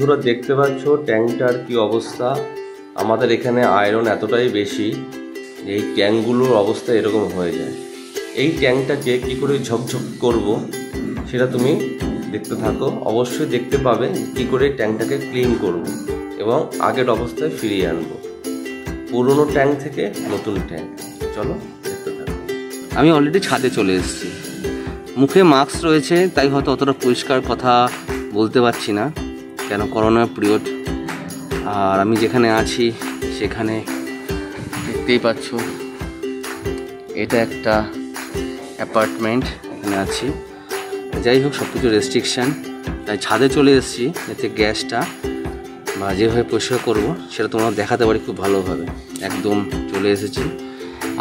বন্ধুরা দেখতে পাচ্ছ ট্যাঙ্কটার কি অবস্থা। আমাদের এখানে আয়রন এতটাই বেশি, এই ট্যাঙ্কগুলোর অবস্থা এরকম হয়ে যায়। এই ট্যাঙ্কটাকে কি করে ঝকঝক করব সেটা তুমি দেখতে থাকো, অবশ্যই দেখতে পাবে কি করে ট্যাঙ্কটাকে ক্লিন করব এবং আগের অবস্থায় ফিরিয়ে আনবো, পুরনো ট্যাঙ্ক থেকে নতুন ট্যাঙ্ক। চলো দেখতে থাকো। আমি অলরেডি ছাদে চলে এসেছি, মুখে মাস্ক রয়েছে তাই হয়তো অতটা পরিষ্কার কথা বলতে পারছি না, কেন করোনা পিরিয়ড। আর আমি যেখানে আছি সেখানে দেখতেই পাচ্ছ এটা একটা অ্যাপার্টমেন্ট, এখানে আছি। যাই হোক, সব কিছু রেস্ট্রিকশান, তাই ছাদে চলে এসেছি যাতে গ্যাসটা বা যেভাবে পরিষ্কার করবো সেটা তোমরা দেখাতে পারি খুব ভালোভাবে। একদম চলে এসেছি,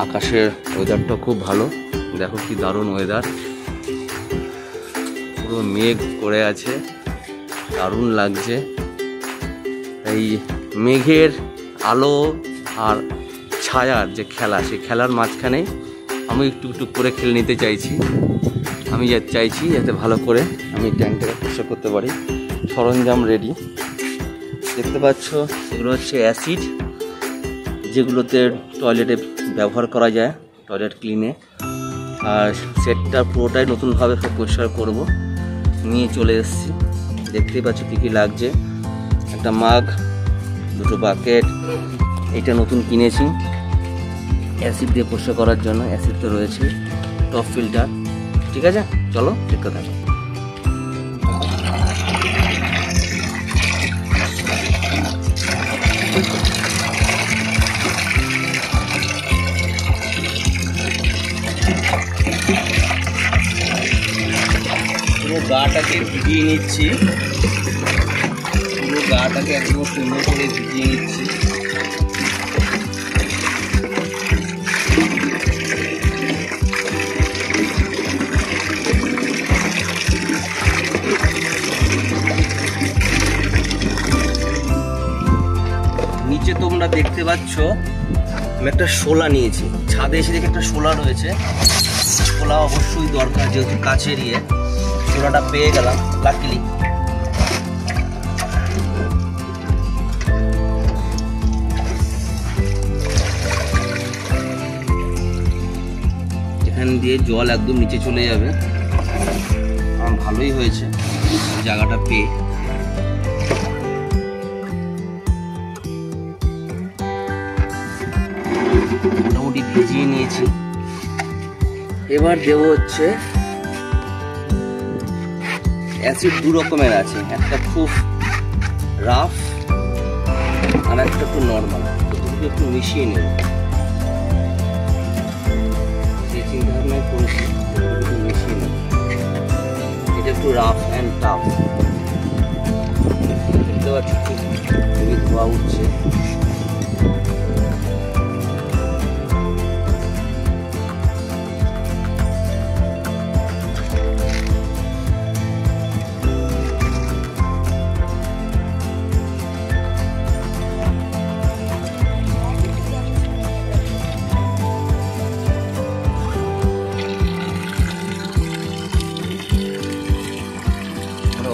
আকাশের ওয়েদারটা খুব ভালো, দেখো কি দারুণ ওয়েদার, পুরো মেঘ করে আছে, দারুণ লাগছে। এই মেঘের আলো আর ছায়ার যে খেলা, সেই খেলার মাঝখানেই আমি একটু একটু করে খেলে নিতে চাইছি। আমি চাইছি যাতে ভালো করে আমি ট্যাঙ্কটাকে পরিষ্কার করতে পারি। সরঞ্জাম রেডি, দেখতে পাচ্ছ এগুলো হচ্ছে অ্যাসিড, যেগুলোতে টয়লেটে ব্যবহার করা যায়, টয়লেট ক্লিনে। আর সেটটা পুরোটাই নতুনভাবে সব পরিষ্কার করব, নিয়ে চলে এসেছি। দেখতেই পাচ্ছ কী কী লাগছে, একটা মাগ, দুটো বাকেট, এইটা নতুন কিনেছি অ্যাসিড দিয়ে পরিষ্কার করার জন্য। অ্যাসিড তো রয়েছে, টপ ফিল্টার। ঠিক আছে, চলো দেখতে থাকো। পুরো গাটাকে ভিজিয়ে নিচ্ছি, পুরো গাটাকে একদম সুন্দর করে ভিজিয়ে নিচ্ছি। নিচে তোমরা দেখতে পাচ্ছ আমি একটা শোলা নিয়েছি, ছাদে এসে দেখে একটা শোলা রয়েছে। শোলা অবশ্যই দরকার, যেহেতু কাছের ইয়ে, শোলাটা পেয়ে গেলাম লাকিলি। এখান দিয়ে জল একদম নিচে চলে যাবে, আমার ভালোই হয়েছে জায়গাটা পেয়ে। মোটামুটি ভিজিয়ে নিয়েছি, এবার দেবো হচ্ছে অ্যাসিড। দু রকমের আছে, একটা খুব রাফ আর একটা একটু নর্মাল, দুটো একটু মিশিয়ে নেব, সেই চিন্তা ভাবনায় করেছি একটু মিশিয়ে নেব। এটা একটু রাফ অ্যান্ড টাফ, দেখতে পাচ্ছি খুবই ধোয়া উঠছে।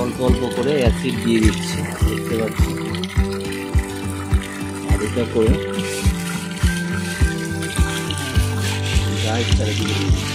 অল্প অল্প করে অ্যাসিড দিয়ে দিচ্ছি, দেখতে পাচ্ছি। আর এটা করে গাছ চারিদিকে দিয়ে দিচ্ছি।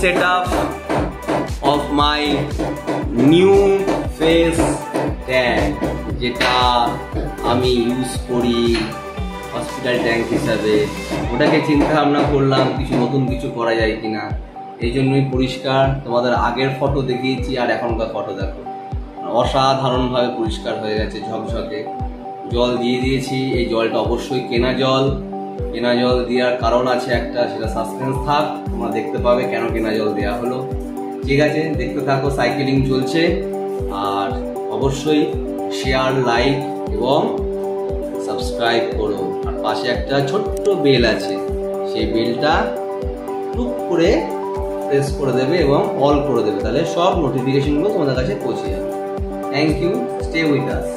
setup of my new face tank, যেটা আমি ইউজ করি হসপিটাল ট্যাঙ্ক হিসাবে। ওটাকে চিন্তা ভাবনা করলাম কিছু নতুন কিছু করা যায় কিনা, এই জন্যই পরিষ্কার। তোমাদের আগের ফটো দেখিয়েছি আর এখনকার ফটো দেখো, অসাধারণভাবে পরিষ্কার হয়ে গেছে, ঝকঝকে। জল দিয়ে দিয়েছি, এই জলটা অবশ্যই কেনা জল। কেনা জল দেওয়ার কারণ আছে একটা, সেটা সাসপেন্স থাক, তোমরা দেখতে পাবে কেন কেনা জল দেওয়া হলো। ঠিক আছে, দেখতে থাকো, সাইকেলিং চলছে। আর অবশ্যই শেয়ার, লাইক এবং সাবস্ক্রাইব করো। আর পাশে একটা ছোট্ট বেল আছে, সেই বেলটা টুক করে প্রেস করে দেবে এবং অল করে দেবে, তাহলে সব নোটিফিকেশনগুলো তোমাদের কাছে পৌঁছে যাবে। Thank you, stay with us.